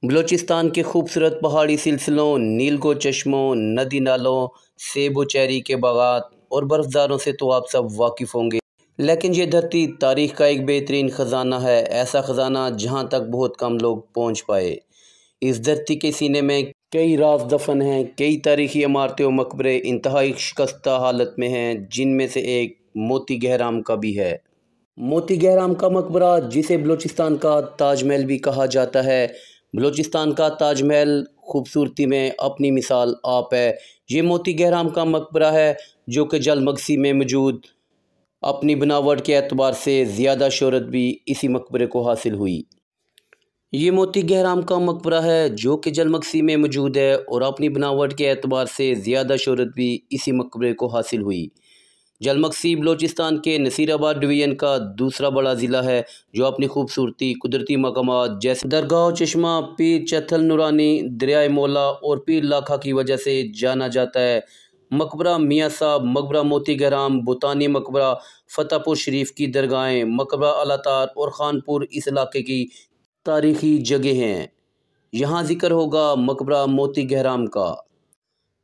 बलूचिस्तान के खूबसूरत पहाड़ी सिलसिलों, नीलगो चश्मों, नदी नालों, सेब व चेरी के बागात और बर्फदारों से तो आप सब वाकिफ़ होंगे। लेकिन ये धरती तारीख़ का एक बेहतरीन ख़जाना है, ऐसा ख़जाना जहाँ तक बहुत कम लोग पहुँच पाए। इस धरती के सीने में कई राज दफन हैं, कई तारीख़ी इमारतें और मकबरे इंतहाई शिकस्ता हालत में हैं, जिनमें से एक मोती गहराम का भी है। मोती गहराम का मकबरा, जिसे बलूचिस्तान का ताजमहल भी कहा जाता है। बलूचिस्तान का ताजमहल खूबसूरती में अपनी मिसाल आप है। ये मोती गहराम का मकबरा है जो कि जलमगसी में मौजूद। अपनी बनावट के एतबार से ज़्यादा शोहरत भी इसी मकबरे को हासिल हुई। ये मोती गहराम का मकबरा है जो कि जलमगसी में मौजूद है और अपनी बनावट के एतबार से ज़्यादा शोहरत भी इसी मकबरे को हासिल हुई। जलमगसी बलूचिस्तान के नसीराबाद डिवीज़न का दूसरा बड़ा ज़िला है, जो अपनी खूबसूरती, कुदरती मकामात जैसे दरगाह चश्मा, पीर चथल नूरानी, दरियाए मौला और पीर लाखा की वजह से जाना जाता है। मकबरा मियाँ साहब, मकबरा मोती गहराम, बुतानी मकबरा, फतेहपुर शरीफ की दरगाहें, मकबरा अलातार और खानपुर इस इलाके की तारीख़ी जगह हैं। यहाँ ज़िक्र होगा मकबरा मोती गहराम का।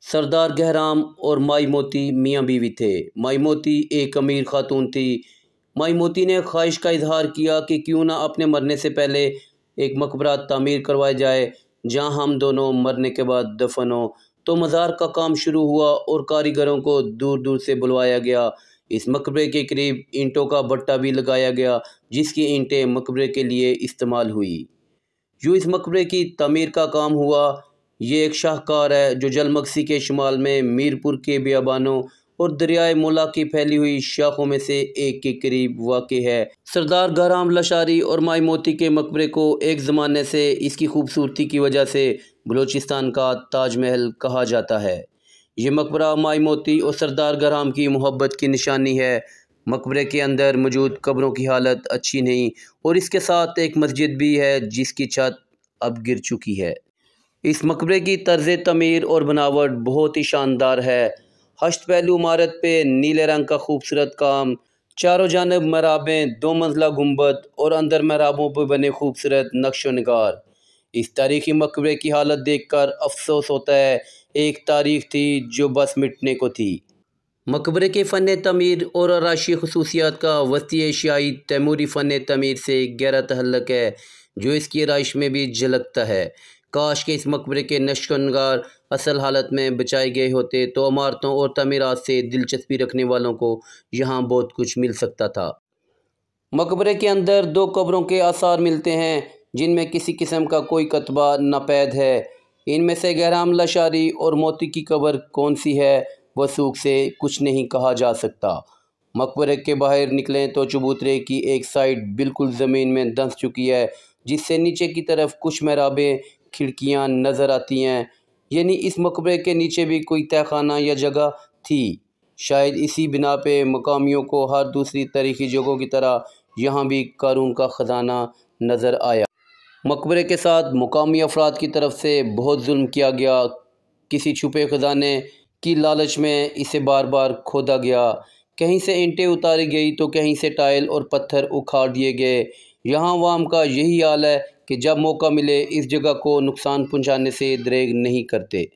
सरदार गहराम और माई मोती मियाँ बीवी थे। माई मोती एक अमीर खातून थी। माई मोती ने ख्वाहिश का इजहार किया कि क्यों ना अपने मरने से पहले एक मकबरा तामीर करवाया जाए जहाँ हम दोनों मरने के बाद दफन हो। तो मज़ार का काम शुरू हुआ और कारीगरों को दूर दूर से बुलवाया गया। इस मकबरे के करीब ईंटों का भट्टा भी लगाया गया, जिसकी ईंटें मकबरे के लिए इस्तेमाल हुई। यूँ इस मकबरे की तमीर का काम हुआ। ये एक शाहकार है जो जलमगसी के शुमाल में मीरपुर के बियाबानों और दरियाए मौला की फैली हुई शाखों में से एक के करीब वाक़ई है। सरदार गहराम लशारी और माई मोती के मकबरे को एक ज़माने से इसकी खूबसूरती की वजह से बलूचिस्तान का ताजमहल कहा जाता है। ये मकबरा माई मोती और सरदार गहराम की मोहब्बत की निशानी है। मकबरे के अंदर मौजूद कब्रों की हालत अच्छी नहीं और इसके साथ एक मस्जिद भी है जिसकी छत अब गिर चुकी है। इस मकबरे की तर्ज़ तमीर और बनावट बहुत ही शानदार है। हश्त पहलू इमारत पे नीले रंग का खूबसूरत काम, चारों जानब महराबें, 2 मंजिला गुंबद और अंदर महराबों पर बने खूबसूरत नक्श व निगार। इस तारीख़ी मकबरे की हालत देखकर अफसोस होता है, एक तारीख़ थी जो बस मिटने को थी। मकबरे के फ़न तमीर और आराशी खसूसियात का वसी एशियाई तैमूरी फ़न तमीर से गहरा तअल्लुक़ है, जो इसकी आराइश में भी झलकता है। काश के इस मकबरे के नक्श व नगार असल हालत में बचाए गए होते तो इमारतों और तमीरात से दिलचस्पी रखने वालों को यहाँ बहुत कुछ मिल सकता था। मकबरे के अंदर 2 कब्रों के आसार मिलते हैं जिनमें किसी किस्म का कोई कतबा नापैद है। इनमें से गहराम लशारी और मोती की कब्र कौन सी है वसूख से कुछ नहीं कहा जा सकता। मकबरे के बाहर निकलें तो चबूतरे की एक साइड बिल्कुल ज़मीन में धंस चुकी है, जिससे नीचे की तरफ कुछ महराबें, खिड़कियां नज़र आती हैं। यानी इस मकबरे के नीचे भी कोई तहखाना या जगह थी। शायद इसी बिना पे मकामियों को हर दूसरी तारीख़ी जगहों की तरह यहाँ भी क़ारून का ख़जाना नज़र आया। मकबरे के साथ मुकामी अफराद की तरफ से बहुत जुल्म किया गया। किसी छुपे ख़जाने की लालच में इसे बार बार खोदा गया। कहीं से ईंटें उतारी गई तो कहीं से टाइल और पत्थर उखाड़ दिए गए। यहाँ अवाम का यही हाल है कि जब मौका मिले इस जगह को नुकसान पहुँचाने से दरेग नहीं करते।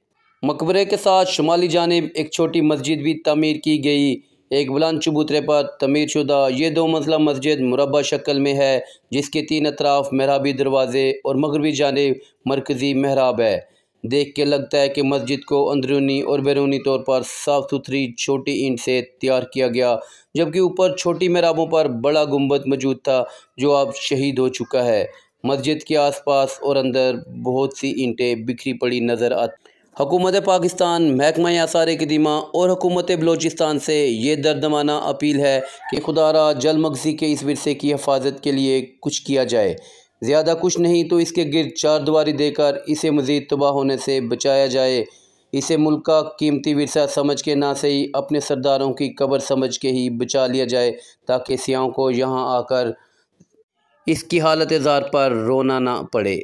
मकबरे के साथ शुमाली जानिब एक छोटी मस्जिद भी तमीर की गई। एक बुलंद चबूतरे पर तमीर शुदा ये 2 मंजिला मस्जिद मुरब्बा शक्ल में है, जिसके 3 अतराफ महराबी दरवाज़े और मगरबी जानिब मरकज़ी महराब है। देख के लगता है कि मस्जिद को अंदरूनी और बैरूनी तौर पर साफ़ सुथरी छोटी ईंट से तैयार किया गया, जबकि ऊपर छोटी महराबों पर बड़ा गुंबद मौजूद था जो अब शहीद हो चुका है। मस्जिद के आसपास और अंदर बहुत सी ईंटें बिखरी पड़ी नज़र आती। हुकूमत पाकिस्तान, महकमा आसार क़दीमा और हुकूमत बलूचिस्तान से ये दर्दमाना अपील है कि खुदारा जलमगसी के इस विरसे की हिफाजत के लिए कुछ किया जाए। ज़्यादा कुछ नहीं तो इसके गिर्द चारदीवारी देकर इसे मज़ीद तबाह होने से बचाया जाए। इसे मुल्क का कीमती विरसा समझ के ना सही अपने सरदारों की कब्र समझ के ही बचा लिया जाए, ताकि सियाहों को यहाँ आकर इसकी हालत ज़ार पर रोना ना पड़े।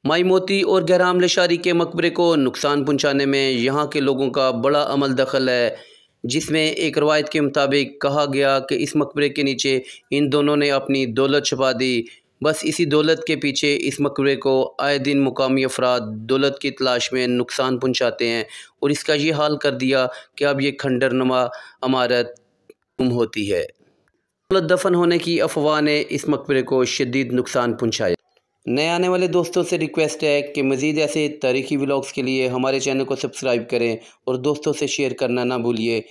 माई मोती और गहराम लशारी के मकबरे को नुकसान पहुँचाने में यहाँ के लोगों का बड़ा अमल दखल है, जिसमें एक रवायत के मुताबिक कहा गया कि इस मकबरे के नीचे इन दोनों ने अपनी दौलत छुपा दी। बस इसी दौलत के पीछे इस मकबरे को आए दिन मुकामी अफराद दौलत की तलाश में नुकसान पहुँचाते हैं और इसका ये हाल कर दिया कि अब ये खंडर नुमा इमारत गुम होती है। दौलत दफन होने की अफवाह ने इस मकबरे को शदीद नुकसान पहुँचाया। नए आने वाले दोस्तों से रिक्वेस्ट है कि मज़ीद ऐसे तारीखी व्लॉग्स के लिए हमारे चैनल को सब्सक्राइब करें और दोस्तों से शेयर करना ना भूलिए।